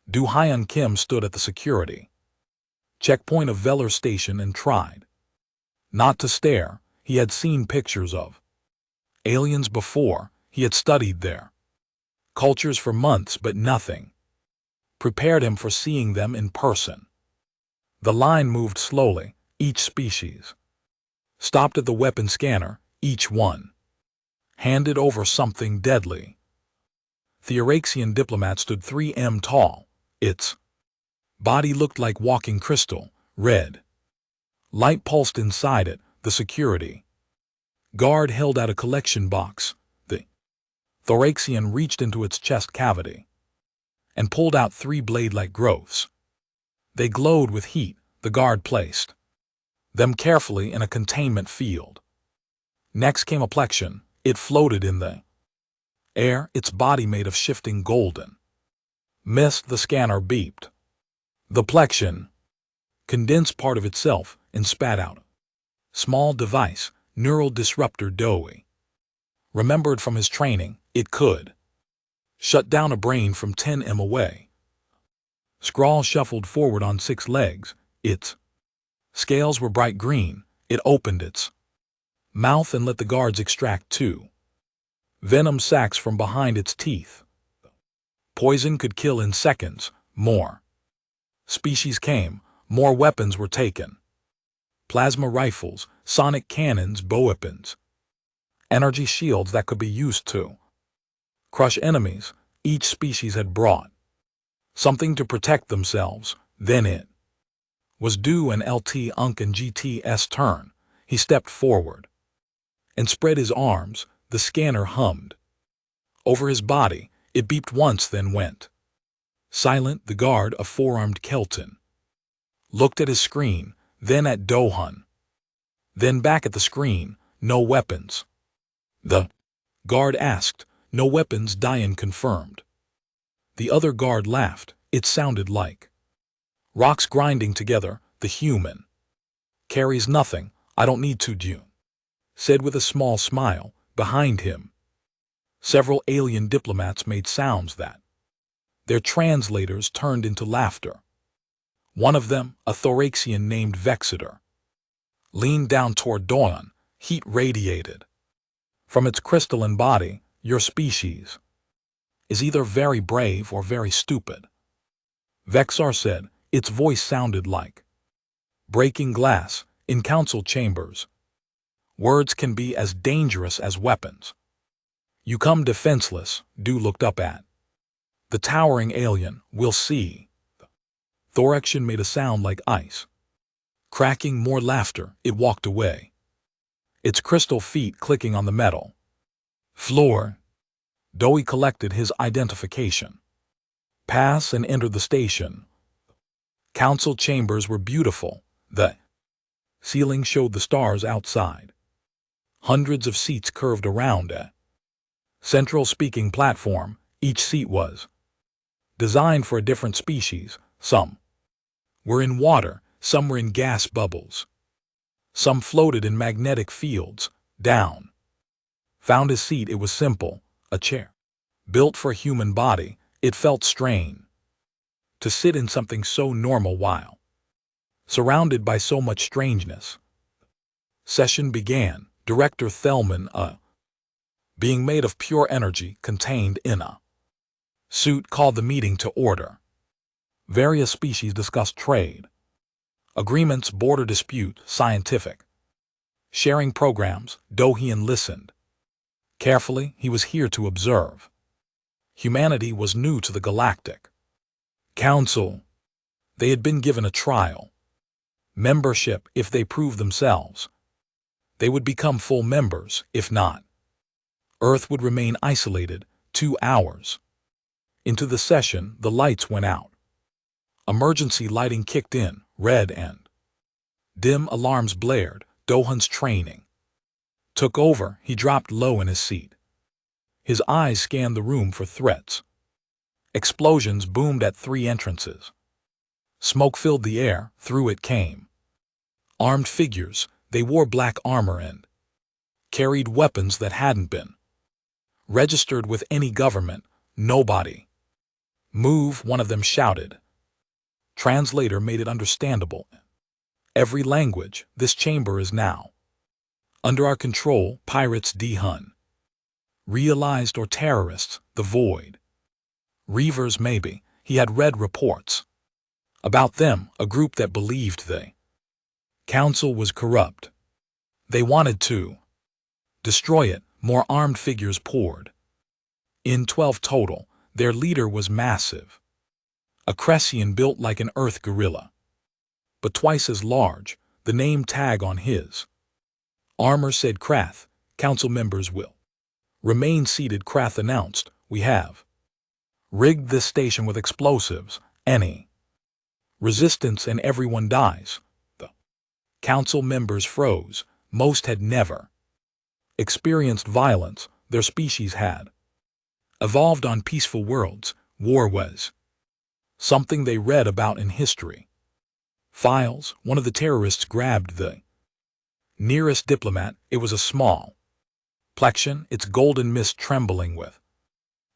Do Hyun Kim stood at the security checkpoint of Veller Station and tried not to stare. He had seen pictures of aliens before. He had studied their cultures for months, but nothing prepared him for seeing them in person. The line moved slowly. Each species stopped at the weapon scanner. Each one handed over something deadly. The Iraxian diplomat stood 3 m tall. Its body looked like walking crystal. Red light pulsed inside it. The security guard held out a collection box. The Thoraxian reached into its chest cavity and pulled out 3 blade-like growths. They glowed with heat. The guard placed them carefully in a containment field. Next came a plexion. It floated in the air, its body made of shifting golden mist. The scanner beeped. The plexion condensed part of itself and spat out a small device, neural disruptor Dewey remembered from his training. It could shut down a brain from 10 m away. Skrull shuffled forward on 6 legs. Its scales were bright green. It opened its mouth and let the guards extract 2 venom sacs from behind its teeth. Poison could kill in seconds. More species came. More weapons were taken. Plasma rifles, sonic cannons, bowweapons, energy shields that could be used to crush enemies. Each species had brought something to protect themselves. Then it was due an LT Unk and GT's turn. He stepped forward and spread his arms. The scanner hummed over his body. It beeped once, then went silent. The guard, a 4-armed Kelton, looked at his screen, then at Dohun, then back at the screen. No weapons. The guard asked. No weapons, Diane confirmed. The other guard laughed. It sounded like rocks grinding together. The human carries nothing. I don't need to, June said with a small smile. Behind him, several alien diplomats made sounds that their translators turned into laughter. One of them, a Thoraxian named Vexeter, leaned down toward Doan. Heat radiated from its crystalline body. Your species is either very brave or very stupid, Vexar said. Its voice sounded like breaking glass. In council chambers, words can be as dangerous as weapons. You come defenseless. Du looked up at the towering alien. We'll see. Thoraxian made a sound like ice cracking. More laughter. It walked away, its crystal feet clicking on the metal floor. Dewey collected his identification pass and entered the station. Council chambers were beautiful. The ceiling showed the stars outside. Hundreds of seats curved around a central speaking platform. Each seat was designed for a different species. Some were in water, some were in gas bubbles, some floated in magnetic fields. Down found his seat. It was simple, a chair built for a human body. It felt strange to sit in something so normal while surrounded by so much strangeness. Session began. Director Thelman, a being made of pure energy contained in a suit, called the meeting to order. Various species discussed trade agreements, border dispute, scientific sharing programs. Dohian listened carefully. He was here to observe. Humanity was new to the Galactic Council. They had been given a trial membership. If they proved themselves, they would become full members. If not, Earth would remain isolated. 2 hours into the session, the lights went out. Emergency lighting kicked in. Red and dim alarms blared. Dohan's training took over. He dropped low in his seat. His eyes scanned the room for threats. Explosions boomed at 3 entrances. Smoke filled the air. Through it came armed figures. They wore black armor and carried weapons that hadn't been registered with any government. Nobody Move, one of them shouted. Translator made it understandable. Every language, this chamber is now under our control, pirates D-Hun. Realized or terrorists, the void. Reavers maybe, he had read reports about them, a group that believed the council was corrupt. They wanted to destroy it. More armed figures poured in, 12 total. Their leader was massive, a Cressian built like an earth gorilla, but twice as large. The name tag on his armor said Krath. Council members will remain seated, Krath announced. We have rigged this station with explosives. Any resistance and everyone dies. The council members froze. Most had never experienced violence. Their species had evolved on peaceful worlds. War was something they read about in history files. One of the terrorists grabbed the nearest diplomat. It was a small plexion, its golden mist trembling with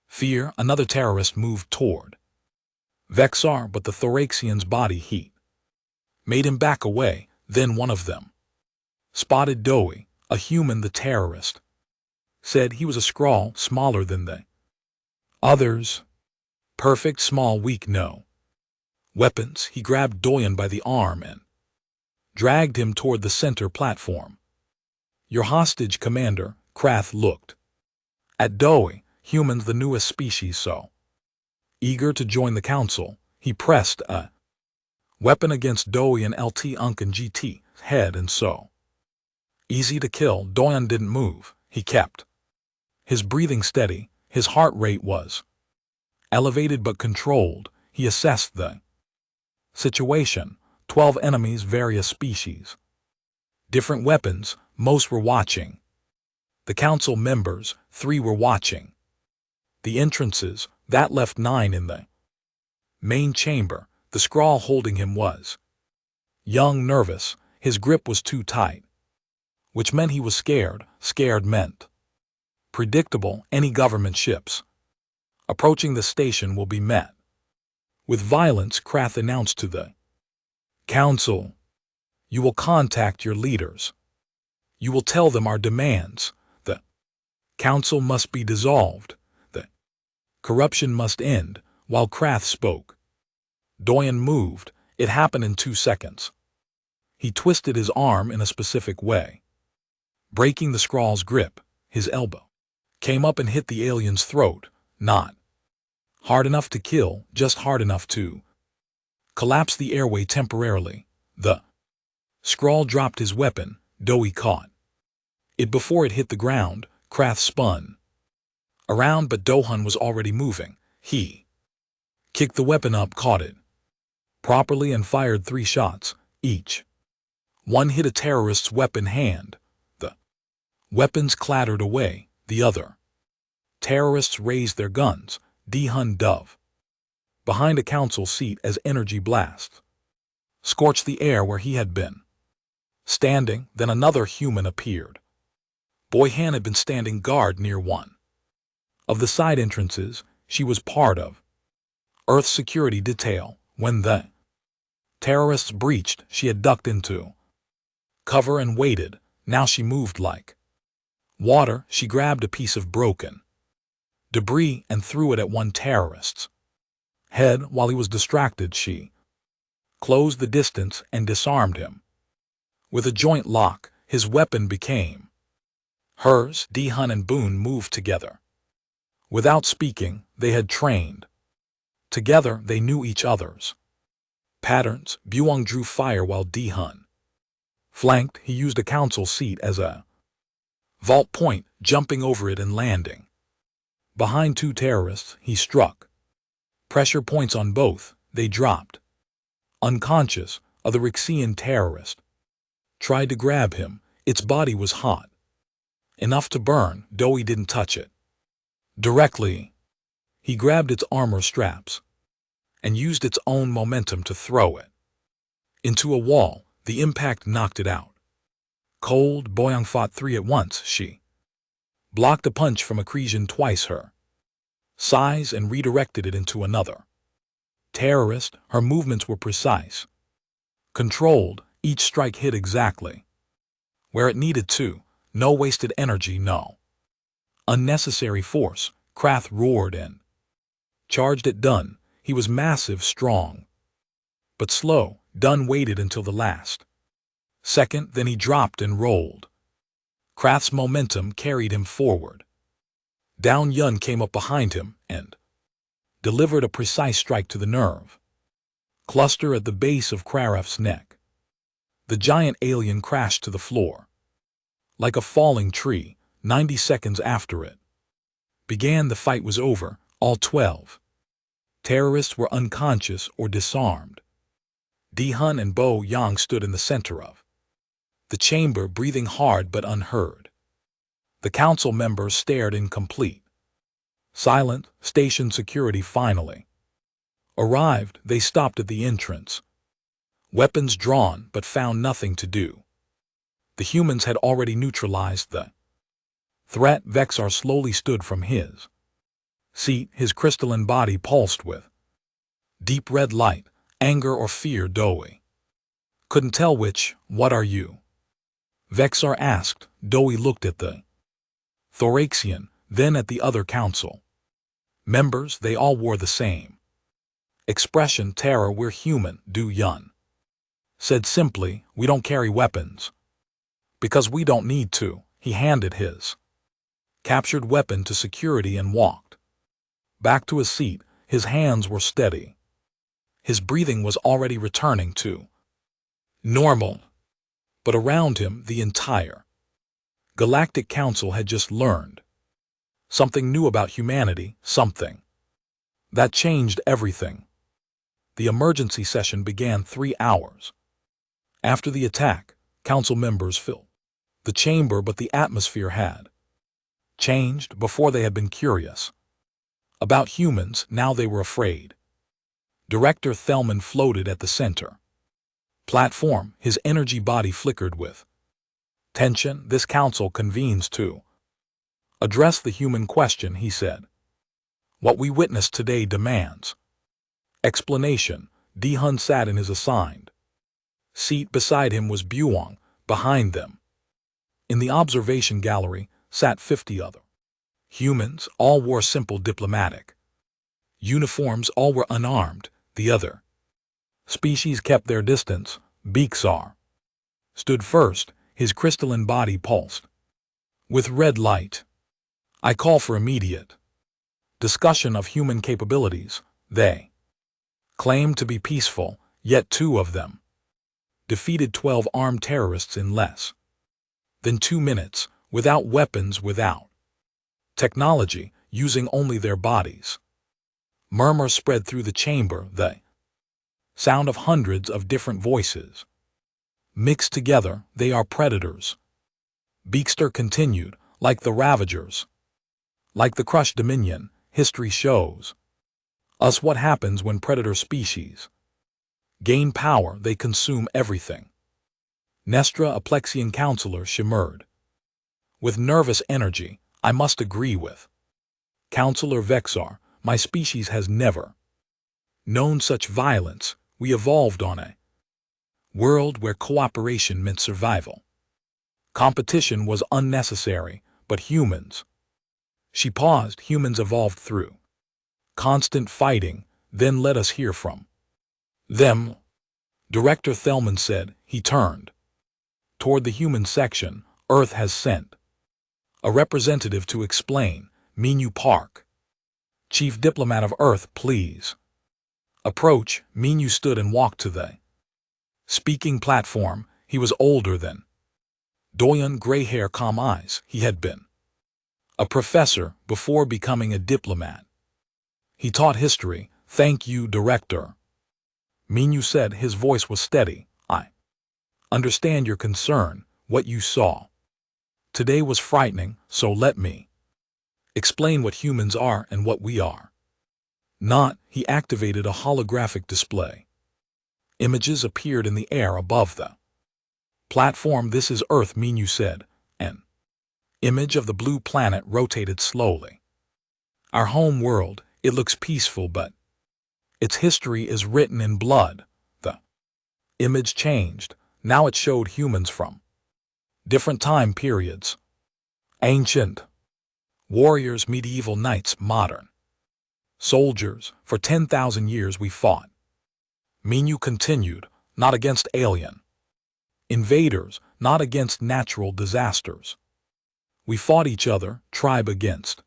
fear. Another terrorist moved toward Vexar, but the Thoraxian's body heat made him back away. Then one of them spotted Dowie, a human. The terrorist said he was a Skrull, smaller than the others. Perfect, small, weak, no weapons. He grabbed Doyen by the arm and dragged him toward the center platform. Your hostage, Commander. Krath looked at Dowie. Humans, the newest species, so eager to join the council. He pressed a weapon against Dowie and LT Unk and GT head, and so easy to kill. Doyen didn't move. He kept his breathing steady. His heart rate was elevated but controlled. He assessed the situation. 12 enemies, various species, different weapons. Most were watching. The council members, 3 were watching the entrances. That left 9 in the main chamber. The Skrull holding him was young, nervous. His grip was too tight, which meant he was scared. Scared meant predictable. Any government ships approaching the station will be met with violence, Krath announced to the council. You will contact your leaders. You will tell them our demands. The council must be dissolved. The corruption must end. While Krath spoke, Doyen moved. It happened in 2 seconds. He twisted his arm in a specific way, breaking the Skrull's grip. His elbow came up and hit the alien's throat. Not hard enough to kill, just hard enough to collapse the airway temporarily. The Skrull dropped his weapon. Dowie caught it before it hit the ground. Krath spun around, but Dohun was already moving. He kicked the weapon up, caught it properly, and fired 3 shots. Each one hit a terrorist's weapon hand. The weapons clattered away. The other terrorists raised their guns. D-Hun dove behind a council seat as energy blasts scorched the air where he had been standing. Then another human appeared. Boyhan had been standing guard near one of the side entrances. She was part of Earth's security detail. When the terrorists breached, she had ducked into cover and waited. Now she moved like water. She grabbed a piece of broken debris and threw it at one terrorist's head. While he was distracted, she closed the distance and disarmed him. With a joint lock, his weapon became hers. D-Hun and Boone moved together. Without speaking, they had trained together. They knew each other's patterns. Buong drew fire while D-Hun flanked. He used a council seat as a vault point, jumping over it and landing behind 2 terrorists. He struck pressure points on both. They dropped unconscious. The Rixian terrorist tried to grab him. Its body was hot enough to burn. Dowie didn't touch it directly. He grabbed its armor straps and used its own momentum to throw it into a wall. The impact knocked it out cold. Boyang fought 3 at once. She blocked a punch from a Cresian twice her size and redirected it into another. Terrorist, her movements were precise. Controlled, each strike hit exactly where it needed to. No wasted energy, no unnecessary force. Krath roared in. Charged at Dunn. He was massive, strong, but slow. Dunn waited until the last second, then he dropped and rolled. Krath's momentum carried him forward. Down Yun came up behind him and delivered a precise strike to the nerve cluster at the base of Kraf's neck. The giant alien crashed to the floor like a falling tree. 90 seconds after it began, the fight was over. All 12 terrorists were unconscious or disarmed. Dihun and Bo Yang stood in the center of the chamber, breathing hard but unheard. The council members stared in complete silence. Station security finally arrived. They stopped at the entrance, weapons drawn, but found nothing to do. The humans had already neutralized the threat. Vexar slowly stood from his seat. His crystalline body pulsed with deep red light. Anger or fear? Doi couldn't tell which. What are you? Vexar asked. Doi looked at the Thoraxian, then at the other council members. They all wore the same expression. Terror. We're human, Du Yun said simply. We don't carry weapons because we don't need to. He handed his captured weapon to security and walked back to his seat. His hands were steady. His breathing was already returning to normal. But around him, the entire Galactic Council had just learned something new about humanity, something that changed everything. The emergency session began 3 hours after the attack. Council members filled the chamber, but the atmosphere had changed. Before they had been curious about humans, now they were afraid. Director Thelman floated at the center platform. His energy body flickered with tension. This council convenes to address the human question, he said. What we witnessed today demands explanation. Dihun sat in his assigned seat. Beside him was Buong. Behind them, in the observation gallery, sat 50 other humans. All wore simple diplomatic uniforms. All were unarmed. The other species kept their distance. Bixar stood first. His crystalline body pulsed with red light. I call for immediate discussion of human capabilities. They claimed to be peaceful, yet 2 of them defeated 12 armed terrorists in less than 2 minutes, without weapons, without technology, using only their bodies. Murmurs spread through the chamber, the sound of hundreds of different voices mixed together. They are predators. Beakster continued, like the Ravagers, like the Crushed Dominion. History shows us what happens when predator species gain power. They consume everything. Nestra, a Plexian counselor, shimmered with nervous energy. I must agree with Counselor Vexar. My species has never known such violence. We evolved on a world where cooperation meant survival. Competition was unnecessary, but humans. She paused. Humans evolved through constant fighting. Then let us hear from them. Director Thelman said. He turned toward the human section. Earth has sent a representative to explain. Minyu Park. Chief Diplomat of Earth, please approach. Minyu stood and walked to the speaking platform. He was older than Doyon, gray hair, calm eyes. He had been a professor before becoming a diplomat. He taught history. Thank you, Director. Minyu said. His voice was steady. I understand your concern. What you saw today was frightening, so let me explain what humans are and what we are not. He activated a holographic display. Images appeared in the air above the platform. This is Earth, Minyu said. An image of the blue planet rotated slowly. Our home world. It looks peaceful, but Its history is written in blood. The image changed. Now it showed humans from different time periods. Ancient warriors, medieval knights, modern soldiers. For 10,000 years we fought. Menu continued, not against alien invaders, not against natural disasters. We fought each other, tribe against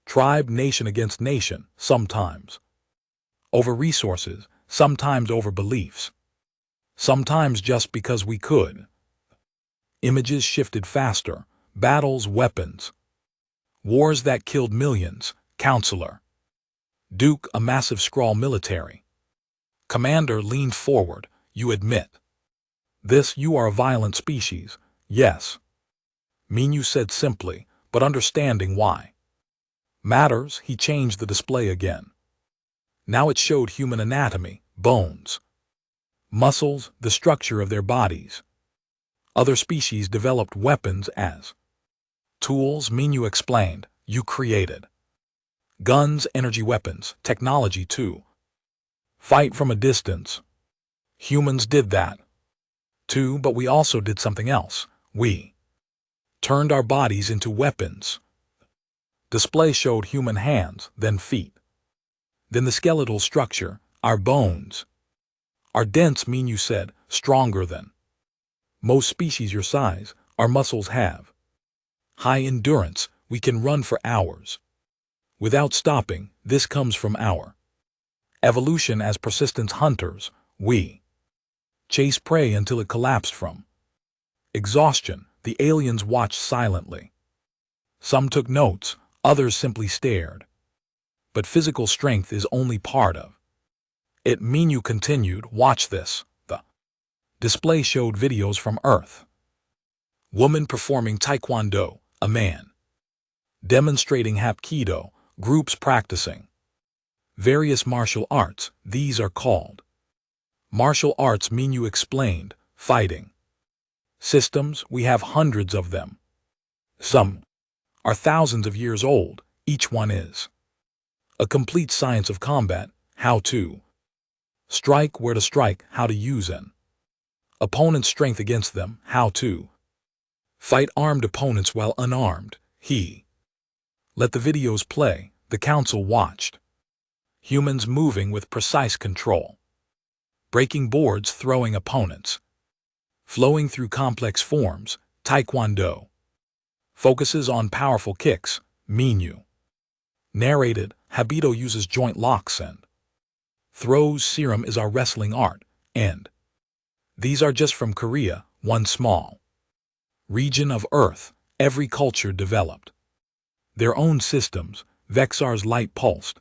tribe, nation against nation, sometimes over resources, sometimes over beliefs, sometimes just because we could. Images shifted faster, battles, weapons, wars that killed millions. Counselor Duke, a massive scrawl, military commander, leaned forward. You admit this? You are a violent species. Yes. Menu said simply, but understanding why matters. He changed the display again. Now it showed human anatomy, bones, muscles, the structure of their bodies. Other species developed weapons as tools. Menu explained. You created guns, energy weapons, technology too. Fight from a distance. Humans did that too, but we also did something else. We turned our bodies into weapons. Display showed human hands, then feet, then the skeletal structure, our bones. Our dense, Menu said, stronger than most species your size. Our muscles have high endurance. We can run for hours without stopping. This comes from our evolution as persistent hunters. We chase prey until it collapsed from exhaustion. The aliens watched silently. Some took notes, others simply stared. But physical strength is only part of it. Menu continued. Watch this. The display showed videos from Earth. Woman performing taekwondo, a man demonstrating hapkido, groups practicing various martial arts. These are called martial arts. Menu explained. Fighting systems, we have hundreds of them. Some are thousands of years old. Each one is a complete science of combat. How to strike, where to strike, how to use an opponent's strength against them, how to fight armed opponents while unarmed. He let the videos play. The council watched. Humans moving with precise control, breaking boards, throwing opponents, flowing through complex forms. Taekwondo focuses on powerful kicks. Menu narrated. Habido uses joint locks and throws. Serum is our wrestling art, and these are just from Korea, one small region of Earth. Every culture developed their own systems. Vexar's light pulsed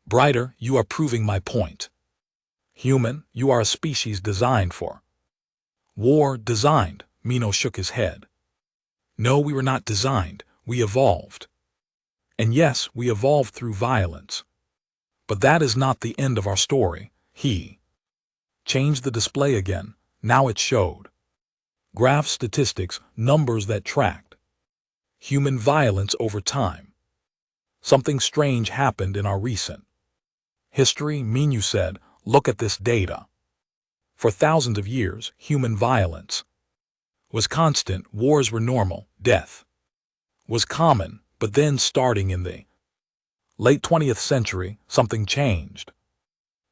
brighter. You are proving my point. Human, you are a species designed for war. Designed? Mino shook his head. No, we were not designed. We evolved. And yes, we evolved through violence. But that is not the end of our story. He changed the display again. Now it showed graph statistics, numbers that tracked human violence over time. Something strange happened in our recent history. Menu said, look at this data. For thousands of years, human violence was constant. Wars were normal. Death was common. But then, starting in the late 20th century, something changed.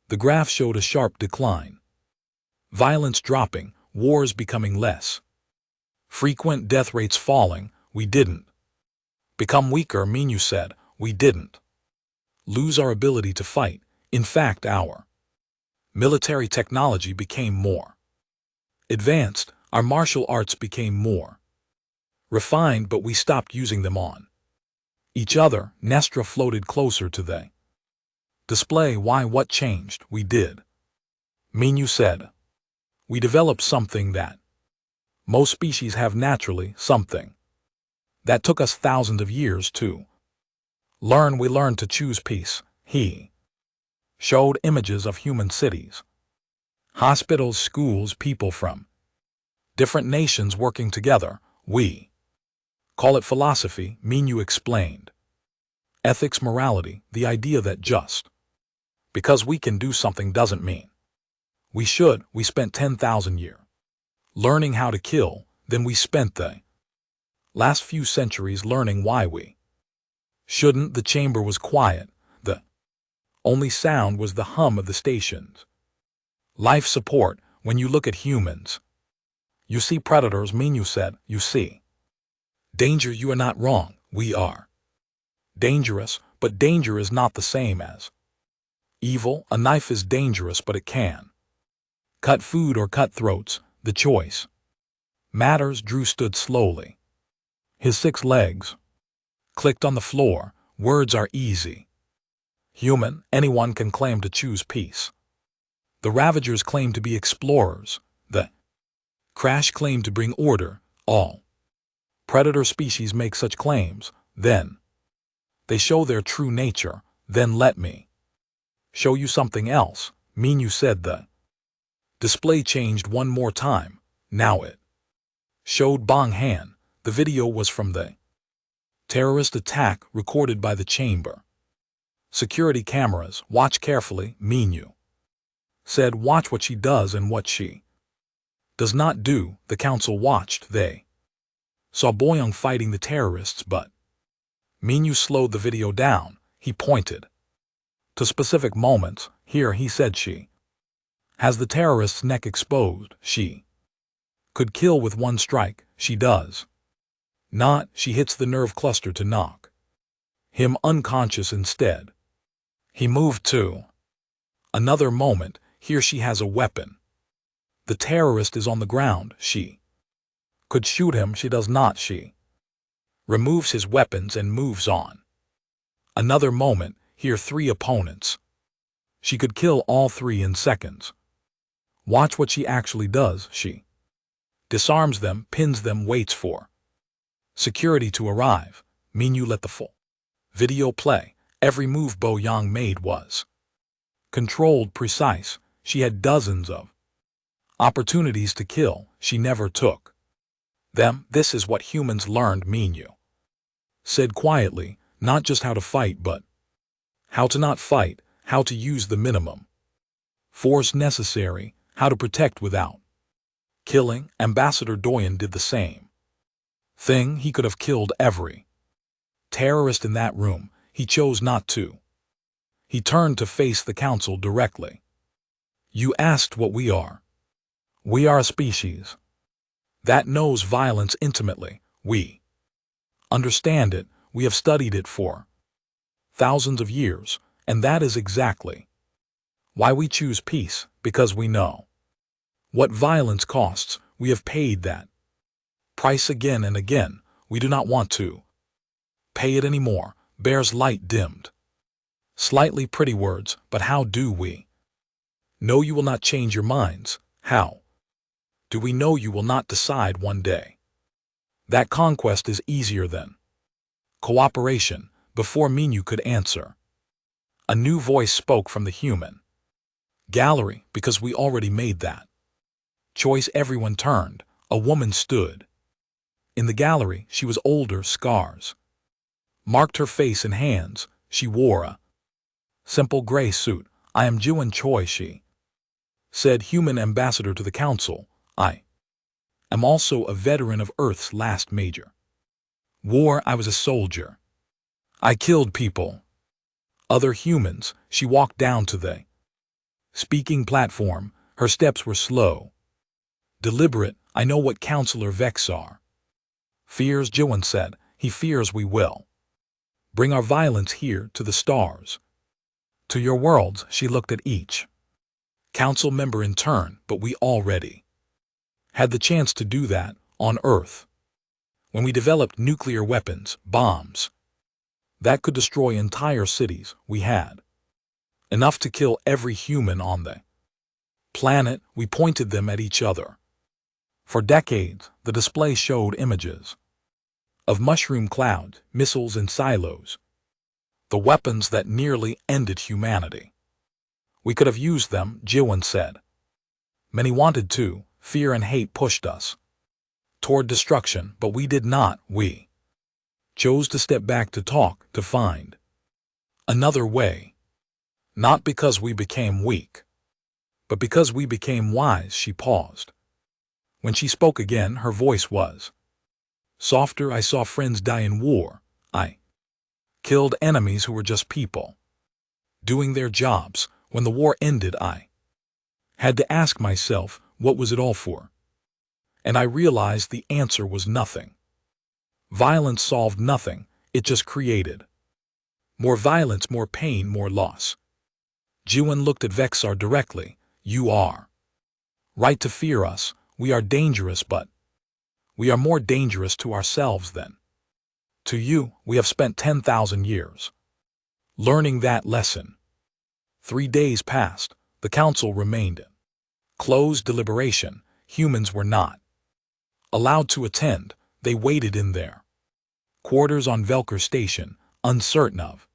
The graph showed a sharp decline. Violence dropping, wars becoming less frequent, death rates falling. We didn't become weaker. Menu said, we didn't lose our ability to fight. In fact, our military technology became more advanced. Our martial arts became more refined, but we stopped using them on each other. Nestra floated closer to the display. Why? What changed? We did. Menu said, we developed something that most species have naturally, something that took us thousands of years to learn. We learned to choose peace. He showed images of human cities, hospitals, schools, people from different nations working together. We call it philosophy. Menu explained. Ethics, morality, the idea that just Because we can do something doesn't mean we should. We spent 10,000 years learning how to kill, then we spent the last few centuries learning why we shouldn't. The chamber was quiet. The only sound was the hum of the stations. Life support. When you look at humans, you see predators. Minu said, you see danger. You are not wrong. We are dangerous, but danger is not the same as evil. A knife is dangerous, but it can cut food or cut throats. The choice matters. Drew stood slowly. His 6 legs clicked on the floor. Words are easy. Human, anyone can claim to choose peace. The Ravagers claim to be explorers. The Crash claimed to bring order. All predator species make such claims. Then they show their true nature. Then let me show you something else. Minu said. The display changed one more time. Now it showed Bong Han. The video was from the terrorist attack recorded by the chamber security cameras. Watch carefully, Minu said. Watch what she does and what she does not do. The council watched. They saw Boyoung fighting the terrorists, but Minu slowed the video down. He pointed to specific moments. Here, he said, she has the terrorist's neck exposed. She could kill with one strike. She does not. She hits the nerve cluster to knock him unconscious instead. He moved to another moment. Here she has a weapon. The terrorist is on the ground. She could shoot him. She does not. She removes his weapons and moves on. Another moment. Here 3 opponents. She could kill all 3 in seconds. Watch what she actually does. She disarms them, pins them, waits for security to arrive. Minu let the full video play. Every move Boyoung made was controlled, precise. She had dozens of opportunities to kill. She never took them. This is what humans learned, Minu said quietly. Not just how to fight, but how to not fight, how to use the minimum force necessary, how to protect without killing. Ambassador Doyen did the same thing. He could have killed every terrorist in that room. He chose not to. He turned to face the council directly. You asked what we are. We are a species that knows violence intimately. We understand it. We have studied it for thousands of years, and that is exactly why we choose peace, because we know what violence costs. We have paid that price again and again. We do not want to pay it anymore. Bear's light dimmed slightly. Pretty words, but how do we know you will not change your minds? How do we know you will not decide one day that conquest is easier than cooperation? Before Minu could answer, a new voice spoke from the human gallery. Because we already made that choice. Everyone turned. A woman stood in the gallery. She was older. Scars marked her face and hands. She wore a simple gray suit. I am Juan Choi, she said. Human ambassador to the council. I am also a veteran of Earth's last major war. I was a soldier. I killed people. Other humans. She walked down to the speaking platform. Her steps were slow, deliberate. I know what Counselor Vex are fears, Juan said. He fears we will bring our violence here to the stars, to your worlds. She looked at each council member in turn. But we already had the chance to do that on Earth when we developed nuclear weapons, bombs that could destroy entire cities. We had enough to kill every human on the planet. We pointed them at each other. For decades, the display showed images of mushroom clouds, missiles, and silos, the weapons that nearly ended humanity. We could have used them, Jiwon said. Many wanted to. Fear and hate pushed us toward destruction, but we did not. We chose to step back, to talk, to find another way. Not because we became weak, but because we became wise. She paused. When she spoke again, her voice was softer. I saw friends die in war. I killed enemies who were just people, doing their jobs. When the war ended, I had to ask myself, what was it all for? And I realized the answer was nothing. Violence solved nothing, it just created more violence, more pain, more loss. Jiwon looked at Vexar directly. You are right to fear us. We are dangerous, but we are more dangerous to ourselves than to you. We have spent 10,000 years learning that lesson. 3 days passed. The council remained in closed deliberation. Humans were not allowed to attend. They waited in their quarters on Velker Station, uncertain of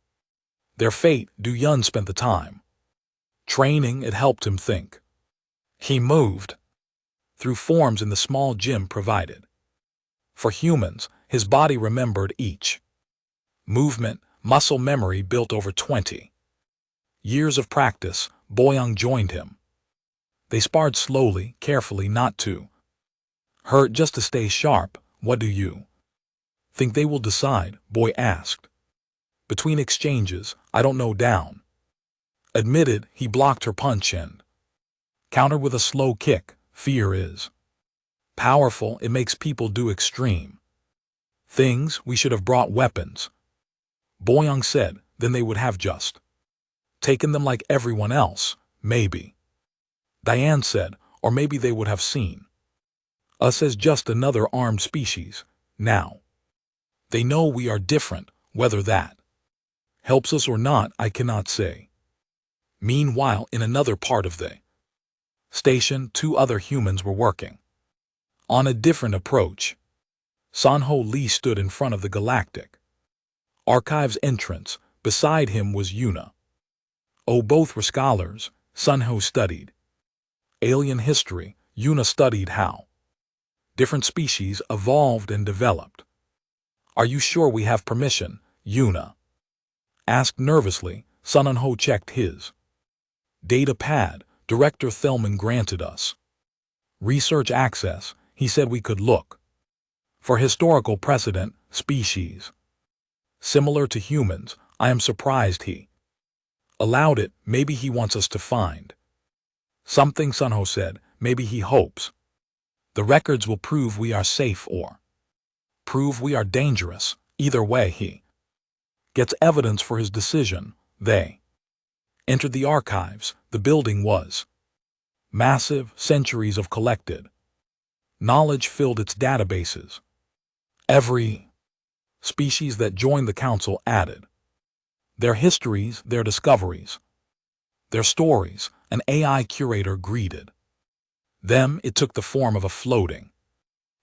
their fate. Du Yun spent the time training. It helped him think. He moved through forms in the small gym provided for humans. His body remembered each movement, muscle memory built over 20 years of practice. Boyoung joined him. They sparred slowly, carefully, not to hurt, just to stay sharp. What do you think they will decide? Boy asked. Between exchanges, I don't know. Down admitted. He blocked her punch and countered with a slow kick. Fear is powerful. It makes people do extreme things. We should have brought weapons, Boyoung said. Then they would have just taken them like everyone else. Maybe, Diane said, or maybe they would have seen us as just another armed species. Now they know we are different. Whether that helps us or not, I cannot say. Meanwhile, in another part of the station, 2 other humans were working on a different approach. Sanho Lee stood in front of the Galactic Archives entrance. Beside him was Yuna. Both were scholars. Sanho studied alien history. Yuna studied how different species evolved and developed. Are you sure we have permission? Yuna asked nervously. Sanho checked his data pad. Director Thelman granted us research access. He said we could look for historical precedent, species similar to humans. I am surprised he allowed it. Maybe he wants us to find something, Sanho said. Maybe he hopes the records will prove we are safe or prove we are dangerous. Either way, he gets evidence for his decision. They entered the archives. The building was massive. Centuries of collected knowledge filled its databases. Every species that joined the council added their histories, their discoveries, their stories. An AI curator greeted them. It took the form of a floating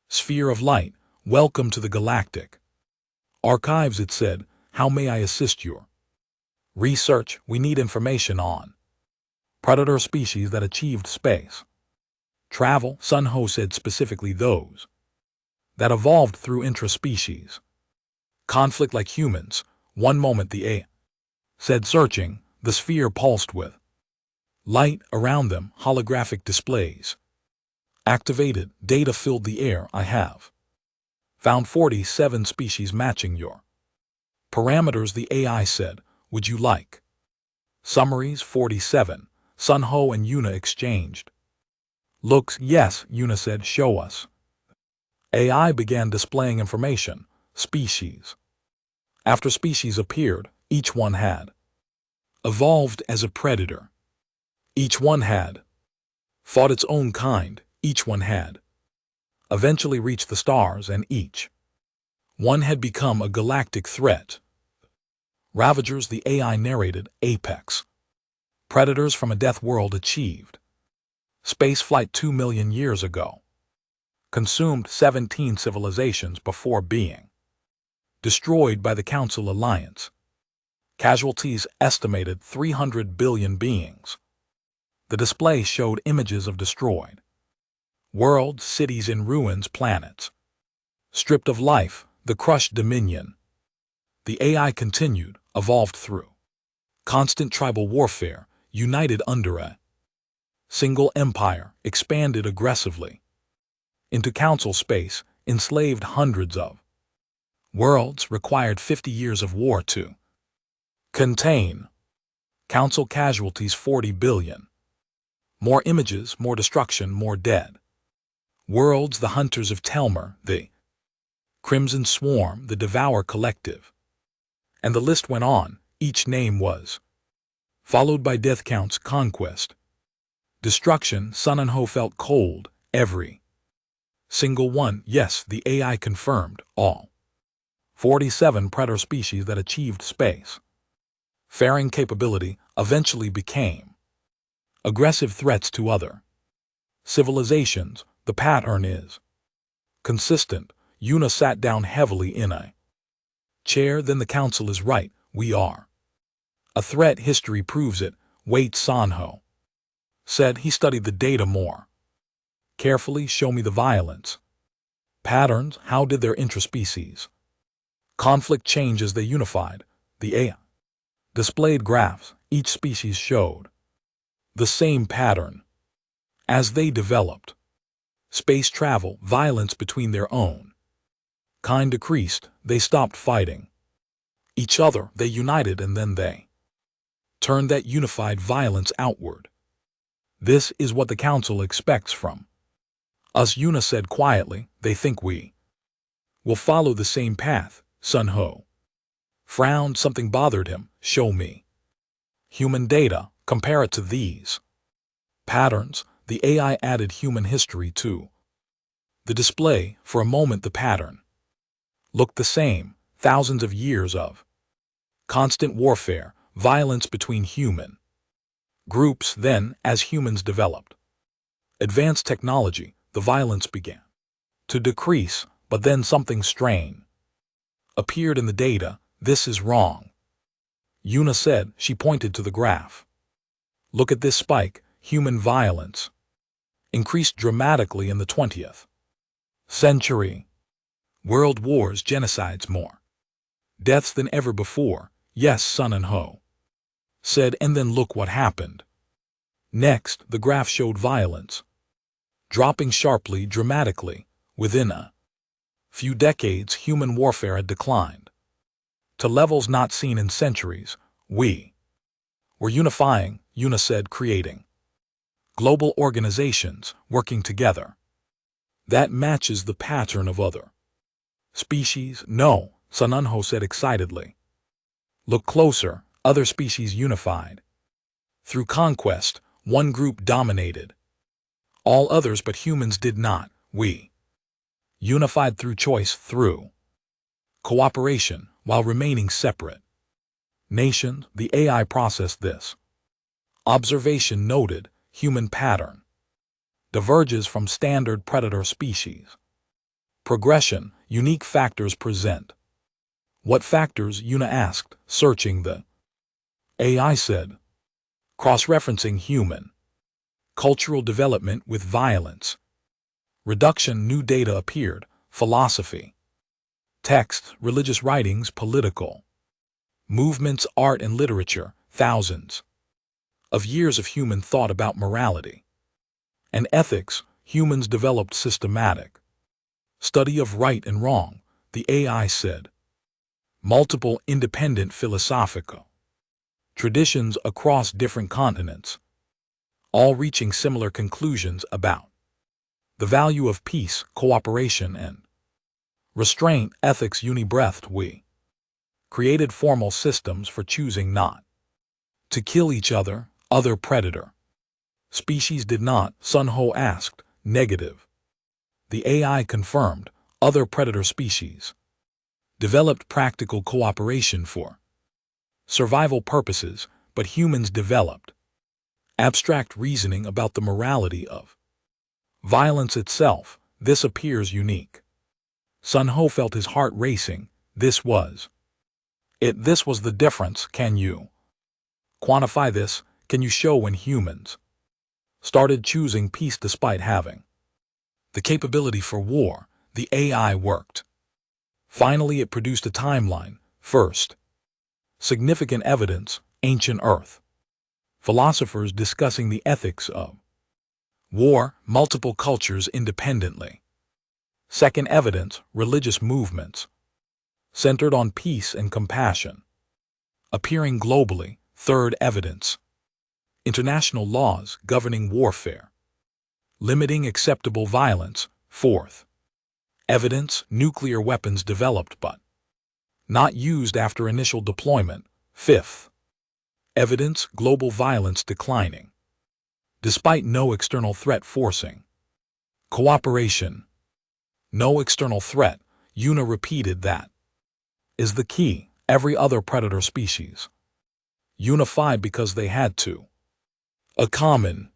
sphere of light. Welcome to the Galactic Archives, it said. How may I assist your research? We need information on predator species that achieved space travel. Sanho said, specifically those that evolved through intraspecies conflict like humans. One moment the AI said, searching. The sphere pulsed with light around them. Holographic displays activated. Data filled the air. I have found 47 species matching your parameters, the AI said. Would you like summaries? 47. Sanho and Yuna exchanged looks. Yes, Yuna said. Show us. AI began displaying information. Species after species appeared. Each one had evolved as a predator. Each one had fought its own kind. Each one had eventually reached the stars, and each one had become a galactic threat. Ravagers, the AI narrated. Apex predators from a death world achieved spaceflight 2 million years ago. Consumed 17 civilizations before being destroyed by the Council Alliance. Casualties estimated 300 billion beings. The display showed images of destroyed worlds, cities in ruins, planets stripped of life, the crushed dominion. The AI continued, evolved through Constant tribal warfare, united under a single empire, expanded aggressively into council space, enslaved hundreds of worlds, required 50 years of war to contain. Council casualties 40 billion. More images, more destruction, more dead. Worlds, the Hunters of Telmer, the Crimson Swarm, the Devour Collective. And the list went on. Each name was followed by death counts, conquest, destruction. Sun and Ho felt cold, every single one. Yes, the AI confirmed all 47 predator species that achieved space faring capability eventually became aggressive threats to other civilizations. The pattern is consistent. Una sat down heavily in a chair. Then the council is right. We are a threat. History proves it. Wait, Sanho said. He studied the data more carefully. Show me the violence patterns. How did their intraspecies conflict change as they unified? The AI displayed graphs. Each species showed the same pattern as they developed space travel. Violence between their own kind decreased. They stopped fighting each other. They united, and then they turned that unified violence outward. This is what the council expects from us, Una said quietly. They think we will follow the same path. Sun Ho frowned. Something bothered him. Show me human data. Compare it to these patterns. The AI added human history to the display. For a moment the pattern looked the same. Thousands of years of constant warfare, violence between human groups. Then, as humans developed advanced technology, the violence began to decrease. But then something strange appeared in the data. This is wrong, Una said. She pointed to the graph. Look at this spike. Human violence increased dramatically in the 20th century. World wars, genocides, more deaths than ever before. Yes, Sun and Ho said. And then look what happened next. The graph showed violence dropping sharply, dramatically. Within a few decades, human warfare had declined to levels not seen in centuries. We were unifying, Una said, creating global organizations, working together. That matches the pattern of other species. No, Sanunho said excitedly. Look closer. Other species unified through conquest. One group dominated all others, but humans did not. We unified through choice, through cooperation, while remaining separate nations. The AI processed this observation, noted human pattern diverges from standard predator species progression. Unique factors present. What factors? Una asked, searching. The AI said, cross-referencing human cultural development with violence reduction. New data appeared. Philosophy, texts, religious writings, political movements, art and literature. Thousands of years of human thought about morality and ethics. Humans developed systematic study of right and wrong. The AI said, multiple independent philosophical traditions across different continents, all reaching similar conclusions about the value of peace, cooperation, and restraint. Ethics. Uni-breathed. We created formal systems for choosing not to kill each other. Other predator species did not. Sun Ho asked. Negative. The AI confirmed. Other predator species developed practical cooperation for survival purposes, but humans developed abstract reasoning about the morality of violence itself. This appears unique. Sun Ho felt his heart racing. This was it. This was the difference. Can you quantify this? Can you show when humans started choosing peace despite having the capability for war? The AI worked. Finally, it produced a timeline. First, significant evidence, ancient Earth. Philosophers discussing the ethics of war, multiple cultures independently. Second evidence, religious movements, centered on peace and compassion. Appearing globally, third evidence. International laws governing warfare. Limiting acceptable violence, fourth evidence, nuclear weapons developed but not used after initial deployment, fifth evidence, global violence declining, despite no external threat forcing cooperation. No external threat, UNA repeated that, is the key. Every other predator species unified because they had to. A common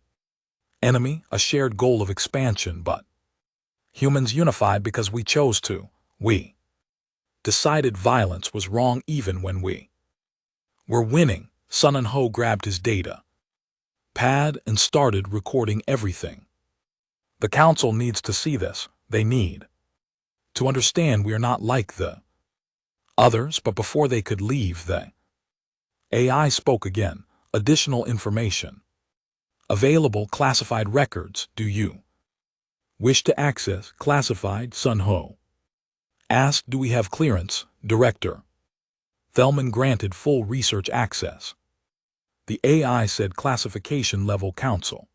enemy, a shared goal of expansion, but humans unified because we chose to. We decided violence was wrong even when we were winning. Sun and Ho grabbed his data pad and started recording everything. The council needs to see this. They need to understand we are not like the others. But before they could leave, the AI spoke again. Additional information available, classified records. Do you wish to access classified? Sun Ho asked. Do we have clearance? Director Thelman granted full research access. The AI said classification level council.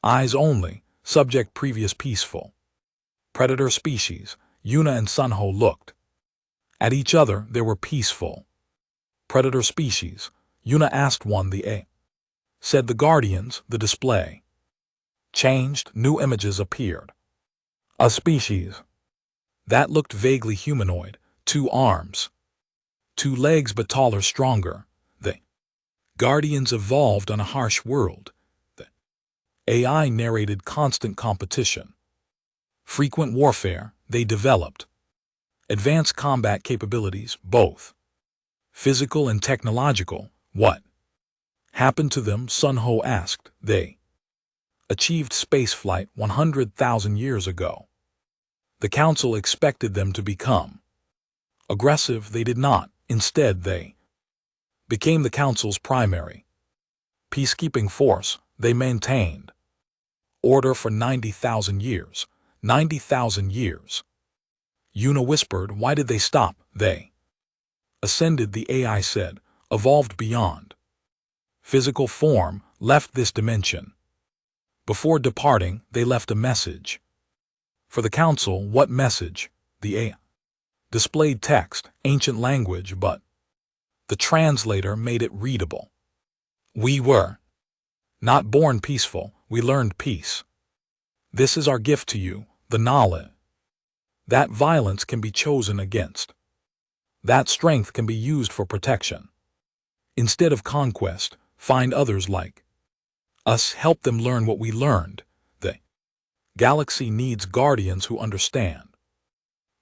Eyes only, subject previous peaceful. Predator species. Yuna and Sun Ho looked at each other. They were peaceful. Predator species. Yuna asked one. The A said the Guardians. The display changed. New images appeared. A species that looked vaguely humanoid. 2 arms, 2 legs, but taller, stronger. The Guardians evolved on a harsh world. The AI narrated constant competition, frequent warfare. They developed advanced combat capabilities, both physical and technological. What happened to them? Sun Ho asked. They achieved spaceflight 100,000 years ago. The council expected them to become aggressive. They did not. Instead, they became the council's primary peacekeeping force. They maintained order for 90,000 years. 90,000 years. Yuna whispered. Why did they stop? They ascended, the AI said, evolved beyond physical form, left this dimension. Before departing, they left a message for the council. What message? The AI displayed text, ancient language, but the translator made it readable. We were not born peaceful, we learned peace. This is our gift to you, the knowledge that violence can be chosen against, that strength can be used for protection. Instead of conquest, find others like us, help them learn what we learned. The galaxy needs guardians who understand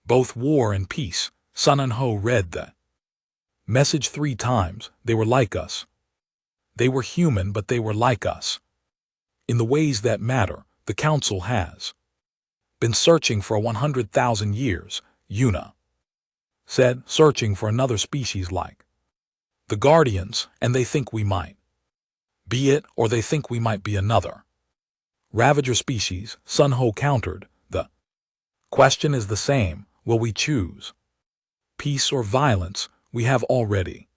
both war and peace. Sun and Ho read the message 3 times. They were like us. They were human, but they were like us. In the ways that matter, the council has been searching for 100,000 years, Yuna said, searching for another species like the Guardians, and they think we might be it, or they think we might be another Ravager species. Sun Ho countered. The question is the same. Will we choose peace or violence? We have already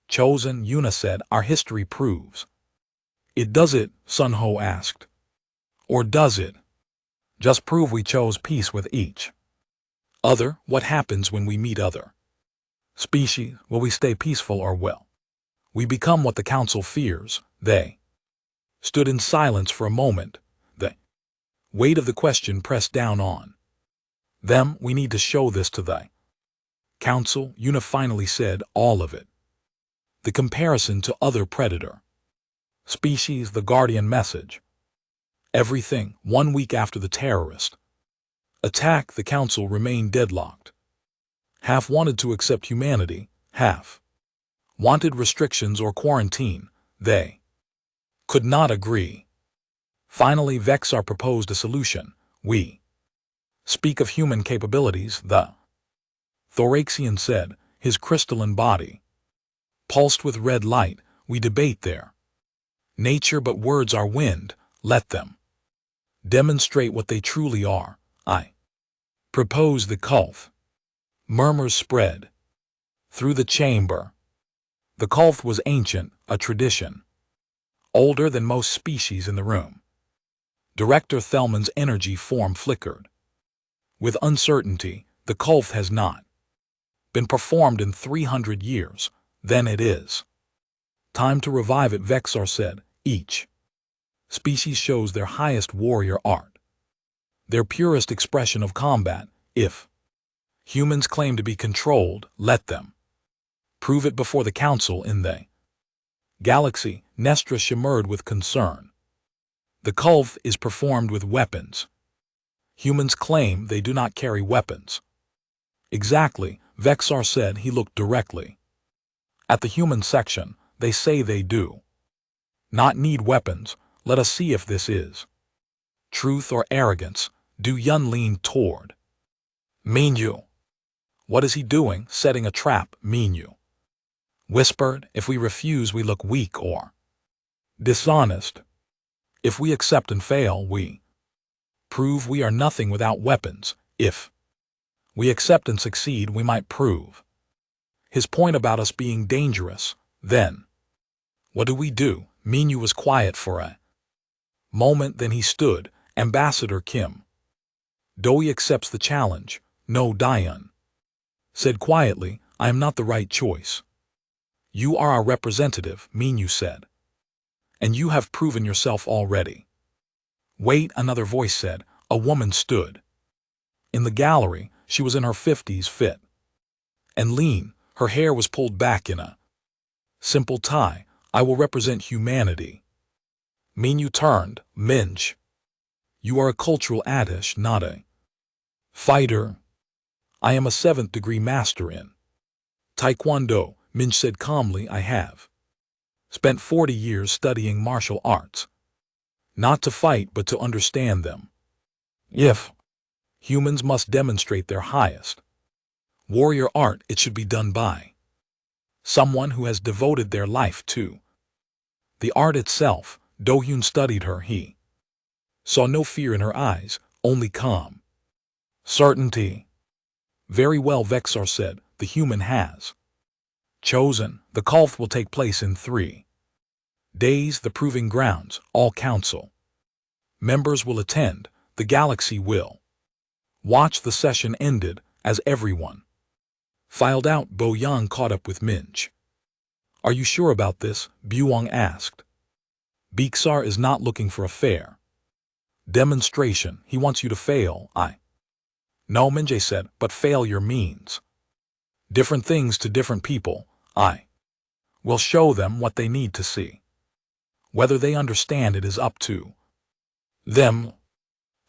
chosen, Yuna said. Our history proves it. Does it? Sun Ho asked. Or does it just prove we chose peace with each other? What happens when we meet other species? Will we stay peaceful, or will we become what the council fears? They stood in silence for a moment. The weight of the question pressed down on them. We need to show this to the council, Yuna finally said. All of it. The comparison to other predator species, the Guardian message. Everything. 1 week after the terrorist attack, the council remained deadlocked. Half wanted to accept humanity, half wanted restrictions or quarantine. They could not agree. Finally, Vexar proposed a solution. We speak of human capabilities, the Thoraxian said, his crystalline body Pulsed with red light, we debate there. Nature but words are wind, let them demonstrate what they truly are. I propose the Kulth. Murmurs spread through the chamber. The Kulth was ancient, a tradition, older than most species in the room. Director Thelman's energy form flickered. With uncertainty, the Kulth has not been performed in 300 years. Then it is time to revive it, Vexar said. Each species shows their highest warrior art, their purest expression of combat. If humans claim to be controlled, let them prove it before the council in the galaxy. Nestra shimmered with concern. The Kulth is performed with weapons. Humans claim they do not carry weapons. Exactly, Vexar said. He looked directly at the human section. They say they do not need weapons. Let us see if this is truth or arrogance. Du Yun leaned toward Minyu. What is he doing? Setting a trap, Minyu whispered. If we refuse, we look weak or dishonest. If we accept and fail, we prove we are nothing without weapons. If we accept and succeed, we might prove his point about us being dangerous. Then what do we do? Minyu was quiet for a moment, then he stood. Ambassador Kim. Doi accepts the challenge. No, Dian said quietly. I am not the right choice. You are our representative, Minyu said. And you have proven yourself already. Wait, another voice said. A woman stood in the gallery. She was in her 50s, fit and lean. Her hair was pulled back in a simple tie. I will represent humanity. Minyu turned. Minj, you are a cultural attaché, not a fighter. I am a 7th degree master in Taekwondo, Minj said calmly. I have spent 40 years studying martial arts. Not to fight, but to understand them. If humans must demonstrate their highest warrior art, it should be done by someone who has devoted their life to the art itself. Do-hyun studied her. He saw no fear in her eyes, only calm certainty. Very well, Vexar said. The human has chosen. The Kulth will take place in 3 days. The proving grounds. All council members will attend. The galaxy will watch. The session ended as everyone filed out. Bo Yang caught up with Minj. Are you sure about this? Buong asked. Vexar is not looking for a fair demonstration. He wants you to fail. I know, Minj said, but failure means different things to different people. I will show them what they need to see. Whether they understand it is up to them.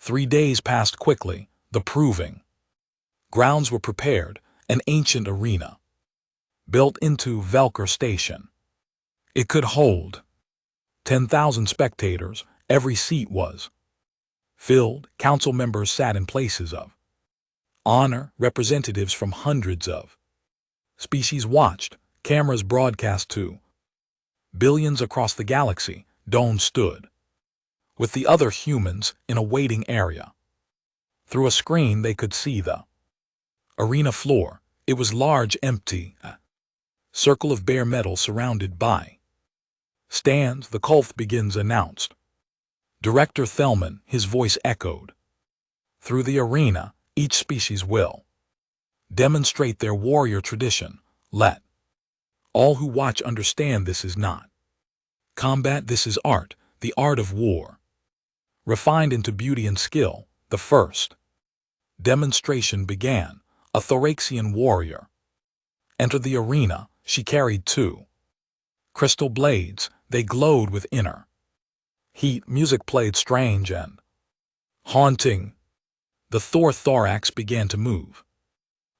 3 days passed quickly. The proving grounds were prepared, an ancient arena built into Velker Station. It could hold 10,000 spectators. Every seat was filled. Council members sat in places of honor. Representatives from hundreds of species watched. Cameras broadcast to billions across the galaxy. Doan stood with the other humans in a waiting area. Through a screen they could see the arena floor. It was large, empty, a circle of bare metal surrounded by stands. The Kulth begins, announced Director Thelman. His voice echoed through the arena. Each species will demonstrate their warrior tradition. Let all who watch understand this is not combat, this is art, the art of war, refined into beauty and skill. The first demonstration began. A Thoraxian warrior entered the arena. She carried 2 crystal blades. They glowed with inner heat. Music played strange and haunting. The thorax began to move.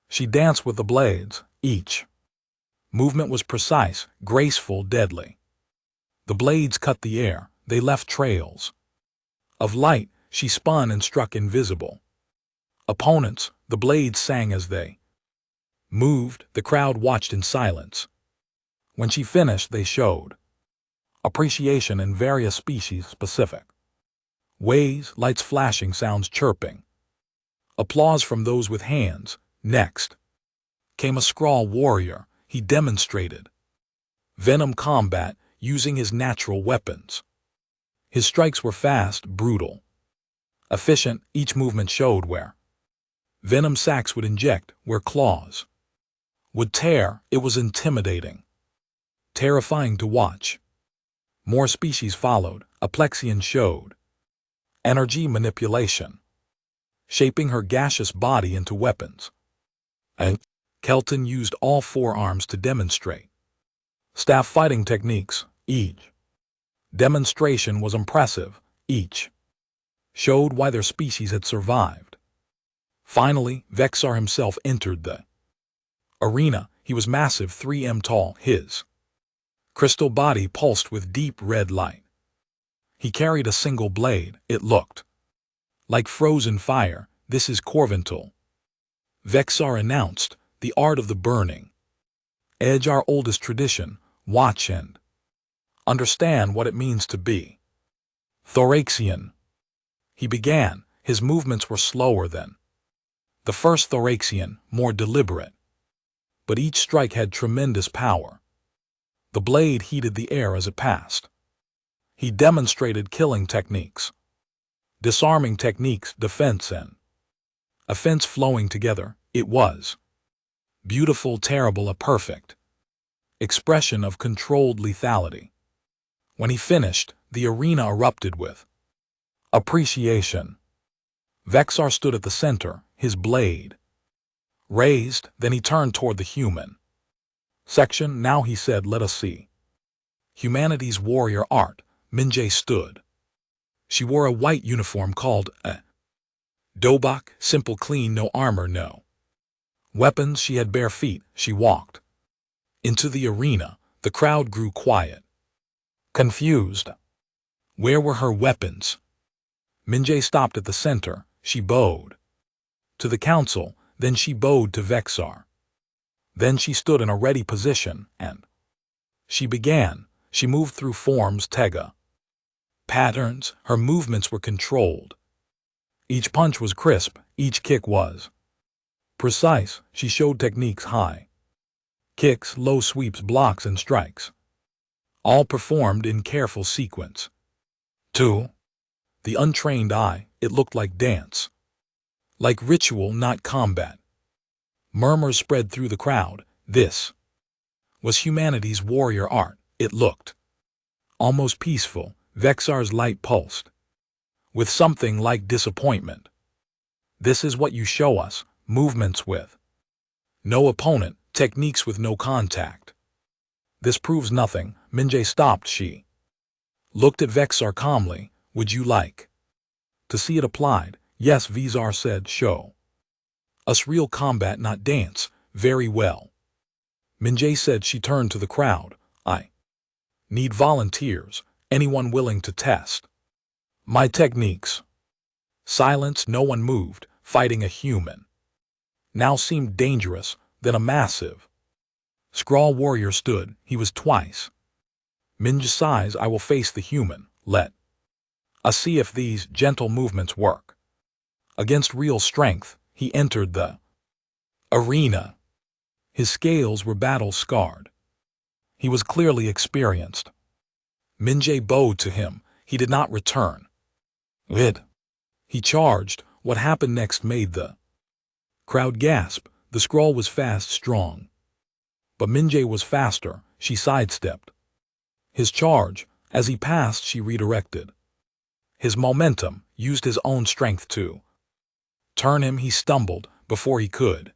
She danced with the blades. Each movement was precise, graceful, deadly. The blades cut the air. They left trails of light. She spun and struck invisible opponents. The blades sang as they moved. The crowd watched in silence. When she finished, they showed appreciation in various species specific ways, lights flashing, sounds chirping. Applause from those with hands. Next came a Skrull warrior. He demonstrated venom combat using his natural weapons. His strikes were fast, brutal, efficient. Each movement showed where venom sacs would inject, where claws would tear. It was intimidating, terrifying to watch. More species followed. Aplexian showed energy manipulation, shaping her gaseous body into weapons. And Kelton used all four arms to demonstrate staff fighting techniques. Each demonstration was impressive. Each showed why their species had survived. Finally, Vexar himself entered the arena. He was massive, 3 m tall. His crystal body pulsed with deep red light. He carried a single blade. It looked like frozen fire. This is Corvental, Vexar announced, the art of the burning edge, our oldest tradition. Watch and understand what it means to be Thoraxian. He began. His movements were slower than the first Thoraxian, more deliberate. But each strike had tremendous power. The blade heated the air as it passed. He demonstrated killing techniques, disarming techniques, defense and offense flowing together. It was beautiful, terrible, a perfect expression of controlled lethality. When he finished, the arena erupted with appreciation. Vexar stood at the center, his blade raised. Then he turned toward the human section. Now he said, let us see humanity's warrior art. Minjay stood. She wore a white uniform called a dobak, simple, clean, no armor, no weapons. She had bare feet. She walked into the arena. The crowd grew quiet, confused. Where were her weapons? Minjay stopped at the center. She bowed to the council, then she bowed to Vexar. Then she stood in a ready position, and she began. She moved through forms, tega patterns. Her movements were controlled. Each punch was crisp. Each kick was precise. She showed techniques: high kicks, low sweeps, blocks, and strikes, all performed in careful sequence. To the untrained eye, it looked like dance, like ritual, not combat. Murmurs spread through the crowd. This was humanity's warrior art. It looked almost peaceful. Vexar's light pulsed with something like disappointment. This is what you show us: movements with no opponent, techniques with no contact. This proves nothing. Minjay stopped. She looked at Vexar calmly. Would you like to see it applied? Yes, Vexar said. Show us real combat, not dance. Very well, Minjay said. She turned to the crowd. I need volunteers. Anyone willing to test my techniques? Silence. No one moved. Fighting a human now seemed dangerous. Then a massive Skrull warrior stood. He was twice Minjay's size. I will face the human. Let us see if these gentle movements work against real strength. He entered the arena. His scales were battle-scarred. He was clearly experienced. Minjay bowed to him. He did not return. He charged. What happened next made the crowd gasp. The Skrull was fast, strong. But Minjay was faster. She sidestepped his charge. As he passed, she redirected his momentum, used his own strength to turn him. He stumbled. Before he could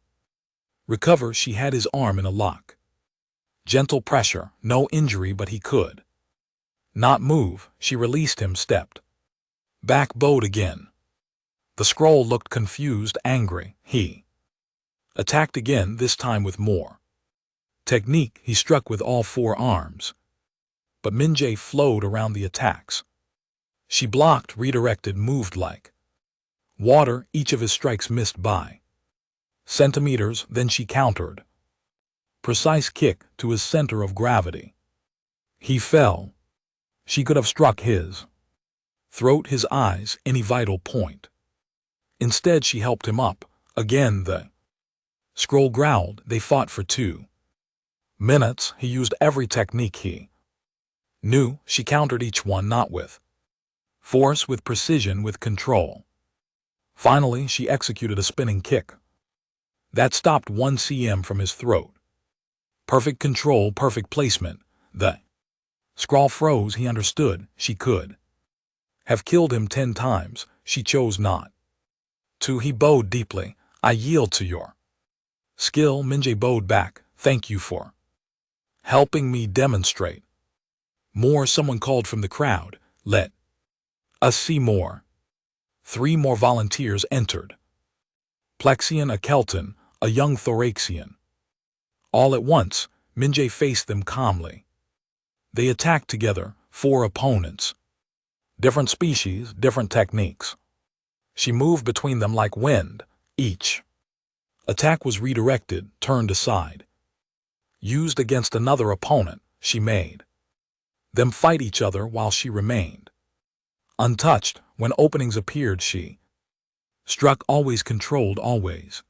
recover, she had his arm in a lock. Gentle pressure, no injury, but he could not move. She released him, stepped back, bowed again. The Skrull looked confused, angry. He attacked again, this time with more technique. He struck with all four arms. But Minjay flowed around the attacks. She blocked, redirected, moved like water. Each of his strikes missed by centimeters. Then she countered Precise kick to his center of gravity. He fell. She could have struck his throat, his eyes, any vital point. Instead, she helped him up. Again, the scroll growled. They fought for 2 minutes. He used every technique he knew. She countered each one, not with force, with precision, with control. Finally, she executed a spinning kick that stopped 1 cm from his throat. Perfect control, perfect placement. The scroll froze. He understood. She could have killed him 10 times. She chose not to. He bowed deeply. I yield to your skill. Minjae bowed back. Thank you for helping me demonstrate more. Someone called from the crowd. Let us see more. 3 more volunteers entered. Plexian, a Kelton, a young Thoraxian. All at once, Minjae faced them calmly. They attacked together, 4 opponents. Different species, different techniques. She moved between them like wind. Each attack was redirected, turned aside. Used against another opponent, she made them fight each other while she remained untouched. When openings appeared, she struck, always controlled, always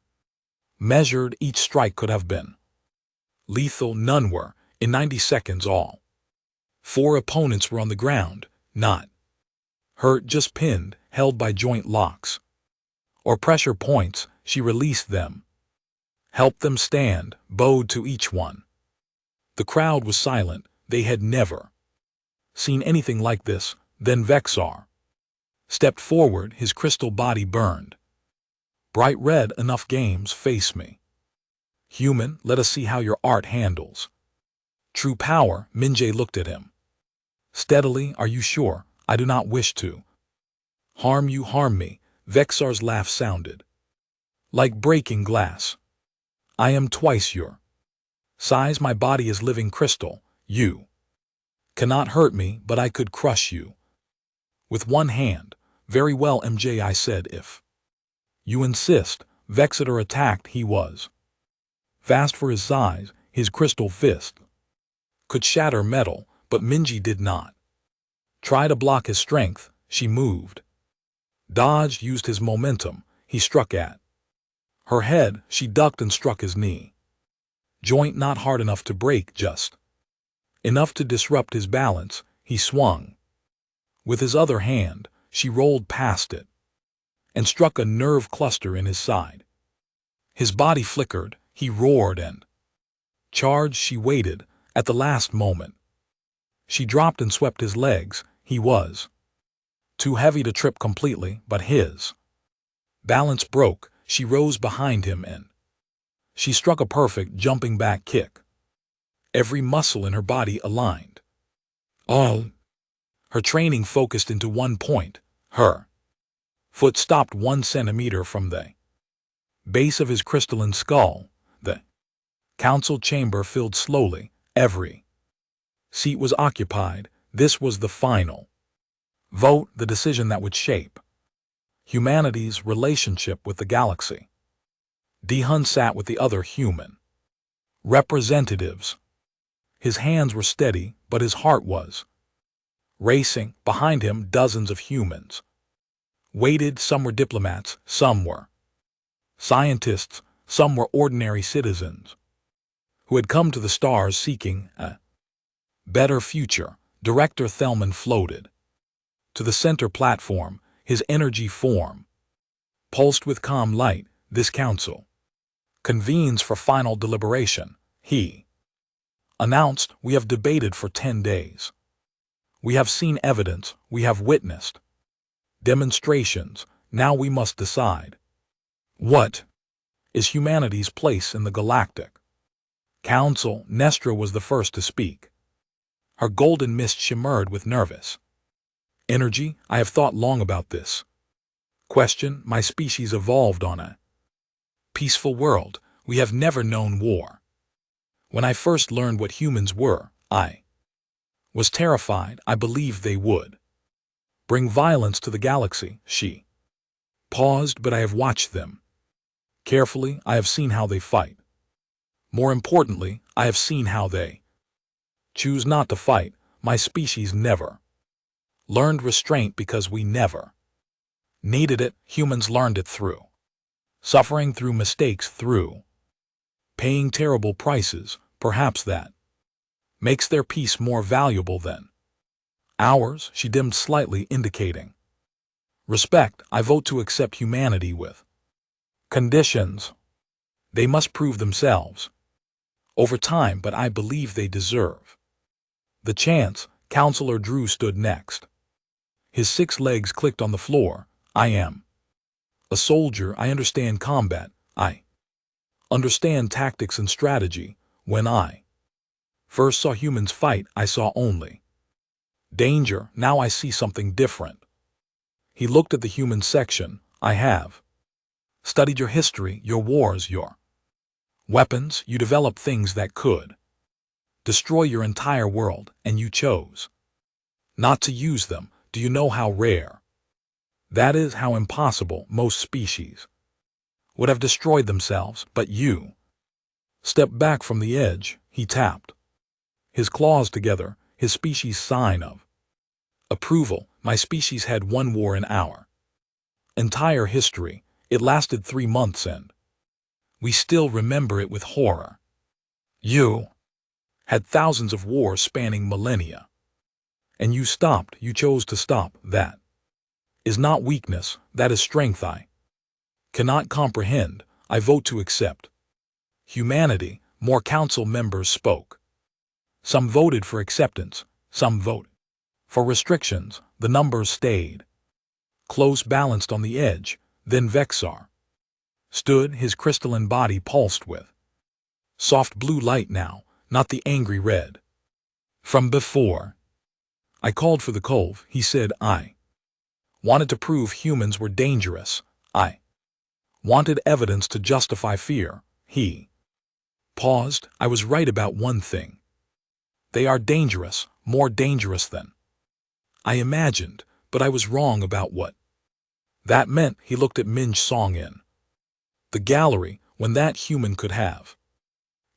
measured. Each strike could have been lethal. None were. In 90 seconds, all 4 opponents were on the ground, not hurt, just pinned, held by joint locks or pressure points. She released them, helped them stand, bowed to each one. The crowd was silent. They had never seen anything like this. Then Vexar stepped forward. His crystal body burned bright red. Enough games. Face me. Human, let us see how your art handles true power. Minjae looked at him steadily. Are you sure? I do not wish to harm you. Harm me. Vexar's laugh sounded like breaking glass. I am twice your size. My body is living crystal. You cannot hurt me, but I could crush you with one hand. Very well, MJ, I said, if you insist. Vexator attacked. He was fast for his size. His crystal fist could shatter metal, but Minjae did not try to block his strength. She moved, dodged, used his momentum. He struck at her head. She ducked and struck his knee joint, not hard enough to break, just enough to disrupt his balance. He swung with his other hand. She rolled past it and struck a nerve cluster in his side. His body flickered. He roared and charged. She waited. At the last moment, she dropped and swept his legs. He was too heavy to trip completely, but his balance broke. She rose behind him and she struck a perfect jumping back kick. Every muscle in her body aligned. All her training focused into one point. Her foot stopped 1 centimeter from the base of his crystalline skull. The council chamber filled slowly. Every seat was occupied. This was the final vote, the decision that would shape humanity's relationship with the galaxy. Dihun sat with the other human representatives. His hands were steady, but his heart was racing. Behind him, dozens of humans waited. Some were diplomats, some were scientists, some were ordinary citizens who had come to the stars seeking a better future. Director Thelman floated to the center platform. His energy form pulsed with calm light. This council convenes for final deliberation. He announced, we have debated for 10 days. We have seen evidence. We have witnessed demonstrations. Now we must decide. What is humanity's place in the galactic council? Nestra was the first to speak. Her golden mist shimmered with nervous energy. I have thought long about this question. My species evolved on a peaceful world. We have never known war. When I first learned what humans were, I was terrified. I believed they would bring violence to the galaxy. She paused, but I have watched them carefully. I have seen how they fight. More importantly, I have seen how they choose not to fight. My species never learned restraint because we never needed it. Humans learned it through suffering, through mistakes, through paying terrible prices. Perhaps that makes their peace more valuable than ours. She dimmed slightly, indicating respect. I vote to accept humanity with conditions. They must prove themselves over time, but I believe they deserve the chance. Counselor Drew stood next. His 6 legs clicked on the floor. I am a soldier. I understand combat. I understand tactics and strategy. When I first saw humans fight, I saw only danger. Now I see something different. He looked at the human section. I have studied your history, your wars, your weapons. You developed things that could destroy your entire world, and you chose not to use them. Do you know how rare that is? How impossible? Most species would have destroyed themselves, but you stepped back from the edge. He tapped his claws together, his species' sign of approval. My species had one war in our entire history. It lasted 3 months, and we still remember it with horror. You had thousands of wars spanning millennia, and you stopped. You chose to stop. That is not weakness, that is strength. I cannot comprehend. I vote to accept humanity. More council members spoke. Some voted for acceptance, some voted for restrictions. The numbers stayed close, balanced on the edge. Then Vexar stood. His crystalline body pulsed with soft blue light now, not the angry red from before. I called for the cove, he said. I wanted to prove humans were dangerous. I wanted evidence to justify fear. He paused. I was right about one thing. They are dangerous, more dangerous than I imagined, but I was wrong about what that meant. He looked at Minj Song in the gallery. When that human could have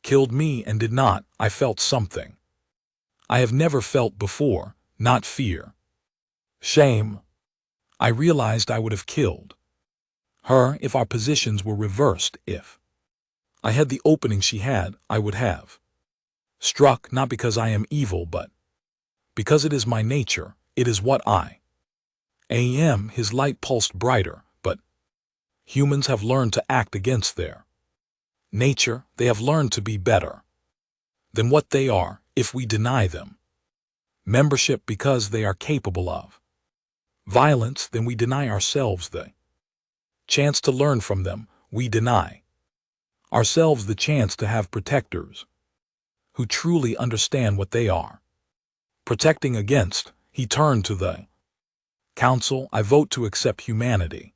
killed me and did not, I felt something I have never felt before, not fear. Shame. I realized I would have killed her if our positions were reversed. If I had the opening she had, I would have struck, not because I am evil, but because it is my nature. It is what I am. His light pulsed brighter. But humans have learned to act against their nature. They have learned to be better than what they are. If we deny them membership because they are capable of violence, then we deny ourselves the chance to learn from them. We deny ourselves the chance to have protectors who truly understand what they are protecting against. He turned to the council. I vote to accept humanity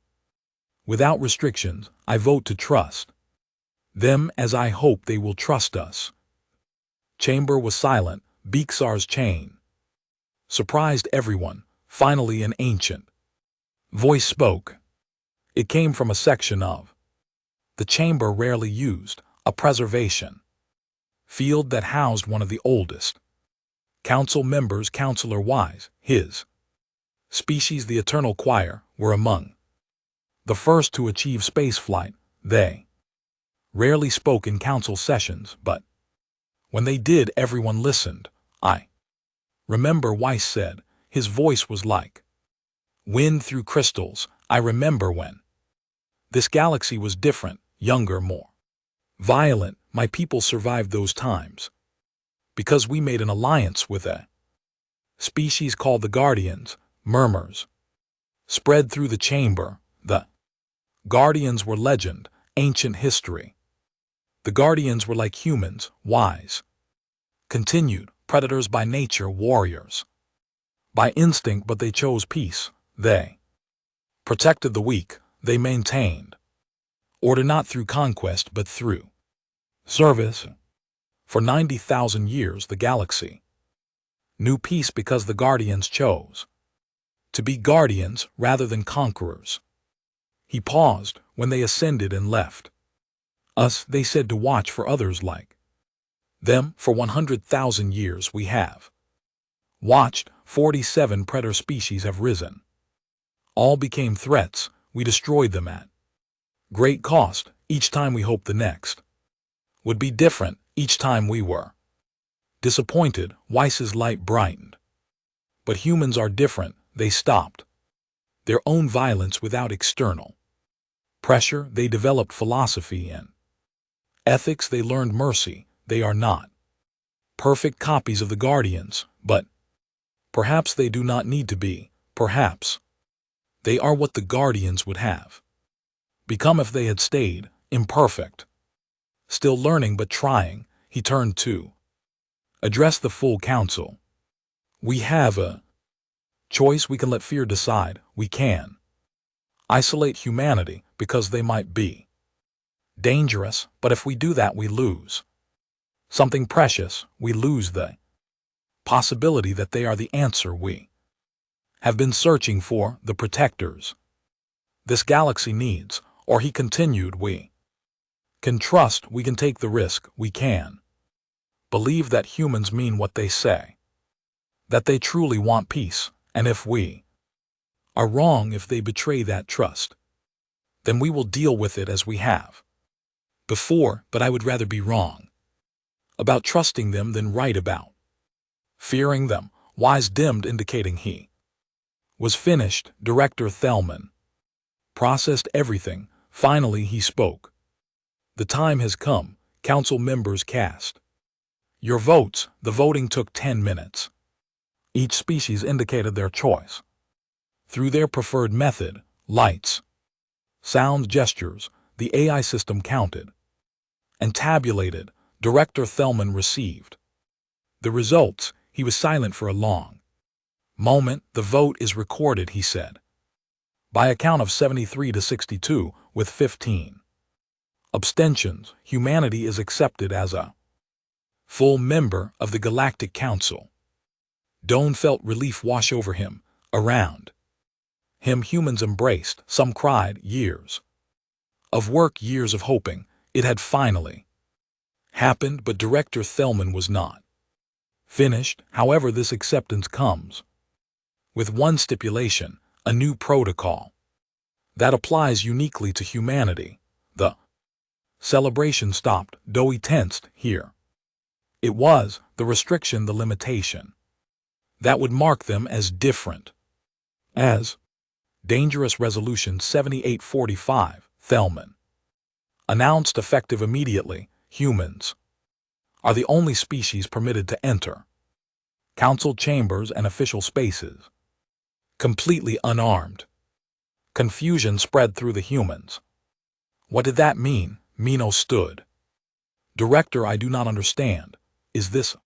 without restrictions. I vote to trust them as I hope they will trust us. Chamber was silent. Bixar's chain surprised everyone. Finally an ancient voice spoke. It came from a section of the chamber rarely used, a preservation field that housed one of the oldest council members. Counselor Wise, his species, the Eternal Choir, were among the first to achieve spaceflight. They rarely spoke in council sessions, but when they did, everyone listened. I remember, Weiss said. His voice was like wind through crystals. I remember when this galaxy was different, younger, more violent. My people survived those times because we made an alliance with a species called the Guardians. Murmurs spread through the chamber. The Guardians were legend, ancient history. The Guardians were like humans, wise, continued, predators by nature, warriors by instinct, but they chose peace. They protected the weak. They maintained order not through conquest but through service. For 90,000 years the galaxy knew peace because the Guardians chose to be guardians rather than conquerors. He paused. When they ascended and left Us, they said, to watch for others like them. For 100,000 years we have watched. 47 predator species have risen. All became threats. We destroyed them at great cost. Each time we hoped the next would be different. Each time we were disappointed. Weiss's light brightened. But humans are different. They stopped their own violence without external pressure. They developed philosophy and ethics. They learned mercy. They are not perfect copies of the guardians, but perhaps they do not need to be. Perhaps they are what the guardians would have become if they had stayed. Imperfect, still learning but trying, he turned to address the full council. We have a choice. We can let fear decide. We can isolate humanity because they might be dangerous, but if we do that we lose something precious. We lose the possibility that they are the answer we have been searching for, the protectors this galaxy needs. Or, he continued, we can trust. We can take the risk. We can believe that humans mean what they say, that they truly want peace. And if we are wrong, if they betray that trust, then we will deal with it as we have before. But I would rather be wrong about trusting them than right about fearing them. Weiss dimmed, indicating he was finished. Director Thelman processed everything. Finally he spoke. The time has come. Council members, cast your votes. The voting took 10 minutes. Each species indicated their choice through their preferred method: lights, sounds, gestures. The AI system counted and tabulated. Director Thelman received the results. He was silent for a long moment. The vote is recorded, he said. By a count of 73 to 62, with 15 abstentions, humanity is accepted as a full member of the Galactic Council. Doan felt relief wash over him. Around him humans embraced. Some cried. Years of work, years of hoping. It had finally happened, but Director Thelman was not finished. However, this acceptance comes with one stipulation: a new protocol that applies uniquely to humanity. The celebration stopped. Dewey tensed. Here it was, the restriction, the limitation that would mark them as different, as dangerous. Resolution 7845, Thelman announced, effective immediately. Humans are the only species permitted to enter council chambers and official spaces completely unarmed. Confusion spread through the humans. What did that mean? Mino stood. Director, I do not understand. Is this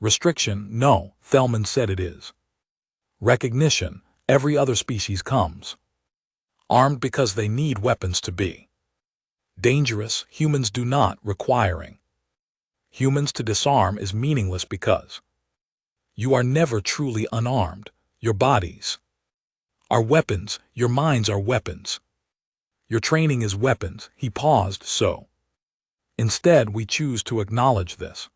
restriction? No, Thelman said, it is recognition. Every other species comes armed because they need weapons to be dangerous. Humans do not. Requiring humans to disarm is meaningless because you are never truly unarmed. Your bodies are weapons. Your minds are weapons. Your training is weapons. He paused. So instead we choose to acknowledge this.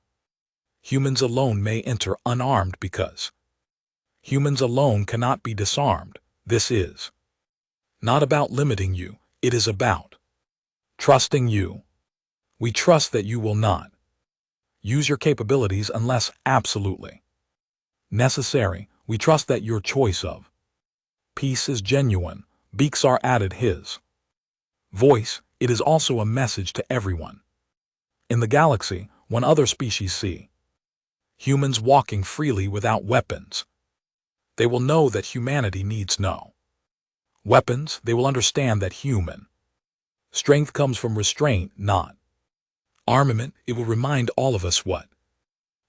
Humans alone may enter unarmed because humans alone cannot be disarmed. This is not about limiting you. It is about trusting you. We trust that you will not use your capabilities unless absolutely necessary. We trust that your choice of peace is genuine. Bixar added his voice. It is also a message to everyone in the galaxy. When other species see humans walking freely without weapons, they will know that humanity needs no weapons. They will understand that human strength comes from restraint, not armament. It will remind all of us what